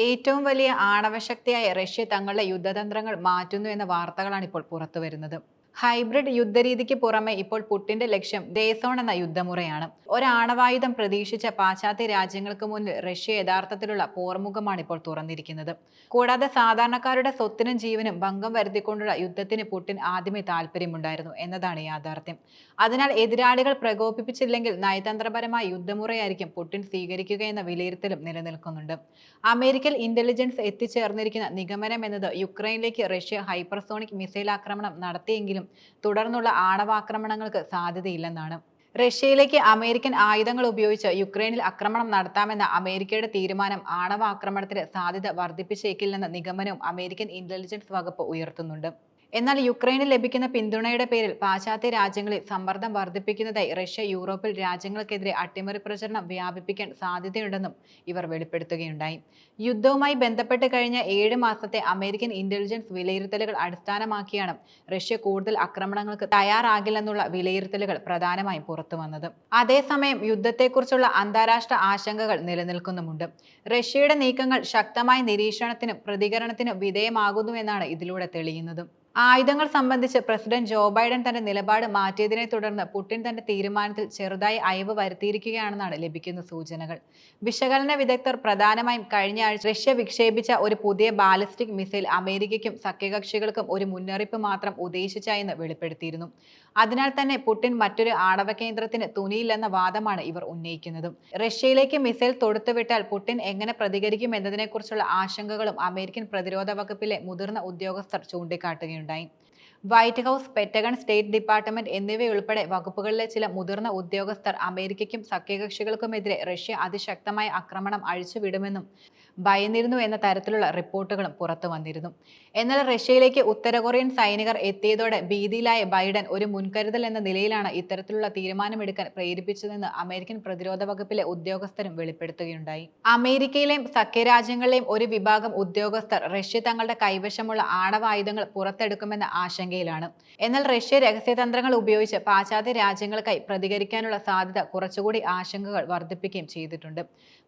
ഏറ്റവും വലിയ ആണവശക്തിയായ റഷ്യ തങ്ങളുടെ യുദ്ധതന്ത്രങ്ങൾ മാറ്റുന്നു എന്ന വാർത്തകളാണ് ഇപ്പോൾ പുറത്തുവരുന്നത്. ഹൈബ്രിഡ് യുദ്ധരീതിക്ക് പുറമെ ഇപ്പോൾ പുടിന്റെ ലക്ഷ്യം ഗ്രേ സോൺ എന്ന യുദ്ധമുറയാണ്. ഒരാണവായുധം പ്രതീക്ഷിച്ച പാശ്ചാത്യ രാജ്യങ്ങൾക്ക് മുന്നിൽ റഷ്യ യഥാർത്ഥത്തിലുള്ള പോർമുഖമാണ് ഇപ്പോൾ തുറന്നിരിക്കുന്നത്. കൂടാതെ സാധാരണക്കാരുടെ സ്വത്തിനും ജീവനും ഭംഗം വരുത്തിക്കൊണ്ടുള്ള യുദ്ധത്തിന് പുടിൻ ആദ്യമേ താല്പര്യമുണ്ടായിരുന്നു എന്നതാണ് യാഥാർത്ഥ്യം. അതിനാൽ എതിരാളികൾ പ്രകോപിപ്പിച്ചില്ലെങ്കിൽ നയതന്ത്രപരമായ യുദ്ധമുറയായിരിക്കും പുടിൻ സ്വീകരിക്കുകയെന്ന വിലയിരുത്തലും നിലനിൽക്കുന്നുണ്ട്. അമേരിക്കൻ ഇന്റലിജൻസ് എത്തിച്ചേർന്നിരിക്കുന്ന നിഗമനം എന്നത് യുക്രൈനിലേക്ക് റഷ്യ ഹൈപ്പർസോണിക് മിസൈൽ ആക്രമണം നടത്തിയെങ്കിലും തുടർന്നുള്ള ആണവാക്രമണങ്ങൾക്ക് സാധ്യതയില്ലെന്നാണ്. റഷ്യയിലേക്ക് അമേരിക്കൻ ആയുധങ്ങൾ ഉപയോഗിച്ച് യുക്രൈനിൽ ആക്രമണം നടത്താമെന്ന അമേരിക്കയുടെ തീരുമാനം ആണവാക്രമണത്തിന് സാധ്യത വർദ്ധിപ്പിച്ചേക്കില്ലെന്ന നിഗമനവും അമേരിക്കൻ ഇന്റലിജൻസ് വകുപ്പ് ഉയർത്തുന്നുണ്ട്. എന്നാൽ യുക്രൈനിൽ ലഭിക്കുന്ന പിന്തുണയുടെ പേരിൽ പാശ്ചാത്യ രാജ്യങ്ങളിൽ സമ്മർദ്ദം വർദ്ധിപ്പിക്കുന്നതായി റഷ്യ യൂറോപ്പിൽ രാജ്യങ്ങൾക്കെതിരെ അട്ടിമറി പ്രചരണം വ്യാപിപ്പിക്കാൻ സാധ്യതയുണ്ടെന്നും ഇവർ വെളിപ്പെടുത്തുകയുണ്ടായി. യുദ്ധവുമായി ബന്ധപ്പെട്ട് കഴിഞ്ഞ 7 മാസത്തെ അമേരിക്കൻ ഇന്റലിജൻസ് വിലയിരുത്തലുകൾ അടിസ്ഥാനമാക്കിയാണ് റഷ്യ കൂടുതൽ ആക്രമണങ്ങൾക്ക് തയ്യാറാകില്ലെന്നുള്ള വിലയിരുത്തലുകൾ പ്രധാനമായും പുറത്തുവന്നത്. അതേസമയം യുദ്ധത്തെക്കുറിച്ചുള്ള അന്താരാഷ്ട്ര ആശങ്കകൾ നിലനിൽക്കുന്നുമുണ്ട്. റഷ്യയുടെ നീക്കങ്ങൾ ശക്തമായ നിരീക്ഷണത്തിനും പ്രതികരണത്തിനും വിധേയമാകുന്നുവെന്നാണ് ഇതിലൂടെ തെളിയുന്നത്. ആയുധങ്ങൾ സംബന്ധിച്ച് പ്രസിഡന്റ് ജോ ബൈഡൻ തന്റെ നിലപാട് മാറ്റിയതിനെ തുടർന്ന് പുടിൻ തന്റെ തീരുമാനത്തിൽ ചെറുതായി അയവ് വരുത്തിയിരിക്കുകയാണെന്നാണ് ലഭിക്കുന്ന സൂചനകൾ. വിശകലന വിദഗ്ധർ പ്രധാനമായും കഴിഞ്ഞ ആഴ്ച റഷ്യ വിക്ഷേപിച്ച ഒരു പുതിയ ബാലിസ്റ്റിക് മിസൈൽ അമേരിക്കയ്ക്കും സഖ്യകക്ഷികൾക്കും ഒരു മുന്നറിയിപ്പ് മാത്രം ഉദ്ദേശിച്ചായെന്ന് വെളിപ്പെടുത്തിയിരുന്നു. അതിനാൽ തന്നെ പുടിൻ മറ്റൊരു ആണവ കേന്ദ്രത്തിന് തുനിയില്ലെന്ന വാദമാണ് ഇവർ ഉന്നയിക്കുന്നത്. റഷ്യയിലേക്ക് മിസൈൽ തൊടുത്തുവിട്ടാൽ പുടിൻ എങ്ങനെ പ്രതികരിക്കും എന്നതിനെക്കുറിച്ചുള്ള ആശങ്കകളും അമേരിക്കൻ പ്രതിരോധ വകുപ്പിലെ മുതിർന്ന ഉദ്യോഗസ്ഥർ ചൂണ്ടിക്കാട്ടുകയുണ്ടായി. White House, Pentagon, State Department എന്നിവയുൾപ്പെടെ വകുപ്പുകളിലെ ചില മുതിർന്ന ഉദ്യോഗസ്ഥർ അമേരിക്കയ്ക്കും സഖ്യകക്ഷികൾക്കുമെതിരെ റഷ്യ അതിശക്തമായ ആക്രമണം അഴിച്ചുവിടുമെന്നും ഭയന്നിരുന്നു എന്ന തരത്തിലുള്ള റിപ്പോർട്ടുകളും പുറത്തു വന്നിരുന്നു. എന്നാൽ റഷ്യയിലേക്ക് ഉത്തര കൊറിയൻ സൈനികർ എത്തിയതോടെ ഭീതിയിലായ ബൈഡൻ ഒരു മുൻകരുതൽ എന്ന നിലയിലാണ് ഇത്തരത്തിലുള്ള തീരുമാനമെടുക്കാൻ പ്രേരിപ്പിച്ചതെന്ന് അമേരിക്കൻ പ്രതിരോധ വകുപ്പിലെ ഉദ്യോഗസ്ഥരും വെളിപ്പെടുത്തുകയുണ്ടായി. അമേരിക്കയിലെയും സഖ്യരാജ്യങ്ങളിലെയും ഒരു വിഭാഗം ഉദ്യോഗസ്ഥർ റഷ്യ തങ്ങളുടെ കൈവശമുള്ള ആണവായുധങ്ങൾ പുറത്തെടുക്കുമെന്ന ആശങ്കയിലാണ്. എന്നാൽ റഷ്യ രഹസ്യതന്ത്രങ്ങൾ ഉപയോഗിച്ച് പാശ്ചാത്യ രാജ്യങ്ങൾക്കായി പ്രതികരിക്കാനുള്ള സാധ്യത കുറച്ചുകൂടി ആശങ്കകൾ വർദ്ധിപ്പിക്കുകയും ചെയ്തിട്ടുണ്ട്.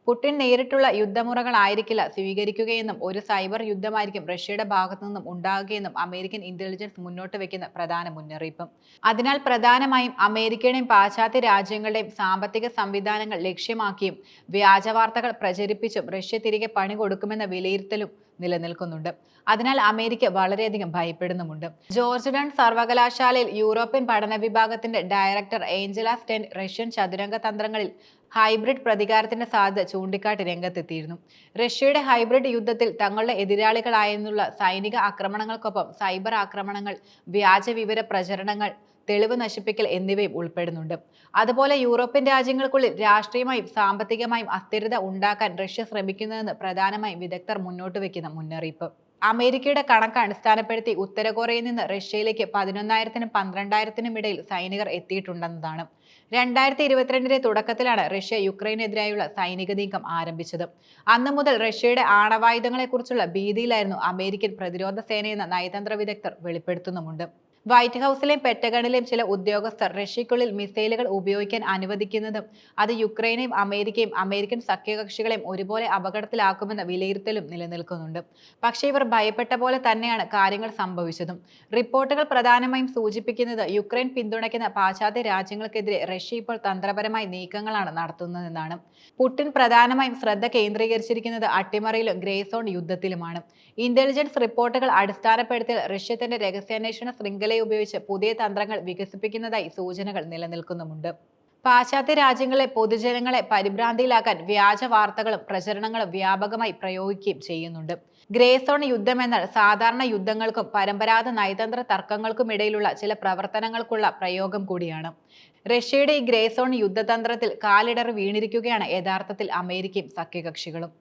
പുടിൻ നേരിട്ടുള്ള യുദ്ധമുറകളായിരിക്കില്ല സ്വീകരിക്കുകയെന്നും ഒരു സൈബർ യുദ്ധമായിരിക്കും റഷ്യയുടെ ഭാഗത്തു നിന്നും ഉണ്ടാകുകയെന്നും അമേരിക്കൻ ഇന്റലിജൻസ് മുന്നോട്ട് വയ്ക്കുന്ന പ്രധാന മുന്നറിയിപ്പ്. അതിനാൽ പ്രധാനമായും അമേരിക്കയുടെയും പാശ്ചാത്യ രാജ്യങ്ങളുടെയും സാമ്പത്തിക സംവിധാനങ്ങൾ ലക്ഷ്യമാക്കിയും വ്യാജവാർത്തകൾ പ്രചരിപ്പിച്ചും റഷ്യ തിരികെ പണി കൊടുക്കുമെന്ന വിലയിരുത്തലും നിലനിൽക്കുന്നുണ്ട്. അതിനാൽ അമേരിക്ക വളരെയധികം ഭയപ്പെടുന്നുമുണ്ട്. ജോർജ് ടൺ സർവകലാശാലയിൽ യൂറോപ്യൻ പഠന വിഭാഗത്തിന്റെ ഡയറക്ടർ ഏഞ്ചല സ്റ്റെന്റ് റഷ്യൻ ചതുരംഗ തന്ത്രങ്ങളിൽ ഹൈബ്രിഡ് പ്രതികാരത്തിന്റെ സാധ്യത ചൂണ്ടിക്കാട്ടി രംഗത്തെത്തിയിരുന്നു. റഷ്യയുടെ ഹൈബ്രിഡ് യുദ്ധത്തിൽ തങ്ങളുടെ എതിരാളികളായെന്നുള്ള സൈനിക ആക്രമണങ്ങൾക്കൊപ്പം സൈബർ ആക്രമണങ്ങൾ, വ്യാജ വിവര പ്രചരണങ്ങൾ, തെളിവ് നശിപ്പിക്കൽ എന്നിവയും ഉൾപ്പെടുന്നുണ്ട്. അതുപോലെ യൂറോപ്യൻ രാജ്യങ്ങൾക്കുള്ളിൽ രാഷ്ട്രീയമായും സാമ്പത്തികമായും അസ്ഥിരത ഉണ്ടാക്കാൻ റഷ്യ ശ്രമിക്കുന്നതെന്ന് പ്രധാനമായും വിദഗ്ധർ മുന്നോട്ട് വയ്ക്കുന്ന മുന്നറിയിപ്പ്. അമേരിക്കയുടെ കണക്ക് അടിസ്ഥാനപ്പെടുത്തി ഉത്തര കൊറിയയിൽ നിന്ന് റഷ്യയിലേക്ക് 11,000-നും 12,000-നും ഇടയിൽ സൈനികർ എത്തിയിട്ടുണ്ടെന്നതാണ്. 2022 തുടക്കത്തിലാണ് റഷ്യ യുക്രൈനെതിരായുള്ള സൈനിക നീക്കം ആരംഭിച്ചത്. അന്നു മുതൽ റഷ്യയുടെ ആണവായുധങ്ങളെക്കുറിച്ചുള്ള ഭീതിയിലായിരുന്നു അമേരിക്കൻ പ്രതിരോധ സേനയെന്ന നയതന്ത്ര വിദഗ്ധർ വെളിപ്പെടുത്തുന്നുമുണ്ട്. വൈറ്റ് ഹൗസിലെയും പെന്റഗണിലെയും ചില ഉദ്യോഗസ്ഥർ റഷ്യയ്ക്കുള്ളിൽ മിസൈലുകൾ ഉപയോഗിക്കാൻ അനുവദിക്കുന്നതും അത് യുക്രൈനെയും അമേരിക്കയും അമേരിക്കൻ സഖ്യകക്ഷികളെയും ഒരുപോലെ അപകടത്തിലാക്കുമെന്ന വിലയിരുത്തലും നിലനിൽക്കുന്നുണ്ട്. പക്ഷേ ഇവർ ഭയപ്പെട്ട പോലെ തന്നെയാണ് കാര്യങ്ങൾ സംഭവിച്ചതും. റിപ്പോർട്ടുകൾ പ്രധാനമായും സൂചിപ്പിക്കുന്നത് യുക്രൈൻ പിന്തുണയ്ക്കുന്ന പാശ്ചാത്യ രാജ്യങ്ങൾക്കെതിരെ റഷ്യ ഇപ്പോൾ തന്ത്രപരമായ നീക്കങ്ങളാണ് നടത്തുന്നതെന്നാണ്. പുടിൻ പ്രധാനമായും ശ്രദ്ധ കേന്ദ്രീകരിച്ചിരിക്കുന്നത് അട്ടിമറിയിലും ഗ്രേ സോൺ യുദ്ധത്തിലുമാണ്. ഇന്റലിജൻസ് റിപ്പോർട്ടുകൾ അടിസ്ഥാനപ്പെടുത്തി റഷ്യ തന്റെ രഹസ്യാന്വേഷണ ശൃംഖല ഉപയോഗിച്ച് പുതിയ തന്ത്രങ്ങൾ വികസിപ്പിക്കുന്നതായി സൂചനകൾ നിലനിൽക്കുന്നുമുണ്ട്. പാശ്ചാത്യ രാജ്യങ്ങളിലെ പൊതുജനങ്ങളെ പരിഭ്രാന്തിയിലാക്കാൻ വ്യാജ വാർത്തകളും പ്രചരണങ്ങളും വ്യാപകമായി പ്രയോഗിക്കുകയും ചെയ്യുന്നുണ്ട്. ഗ്രേ സോൺ യുദ്ധം എന്നാൽ സാധാരണ യുദ്ധങ്ങൾക്കും പരമ്പരാഗത നയതന്ത്ര തർക്കങ്ങൾക്കുമിടയിലുള്ള ചില പ്രവർത്തനങ്ങൾക്കുള്ള പ്രയോഗം കൂടിയാണ്. റഷ്യയുടെ ഈ ഗ്രേ സോൺ യുദ്ധതന്ത്രത്തിൽ കാലിടറി വീണിരിക്കുകയാണ് യഥാർത്ഥത്തിൽ അമേരിക്കയും സഖ്യകക്ഷികളും.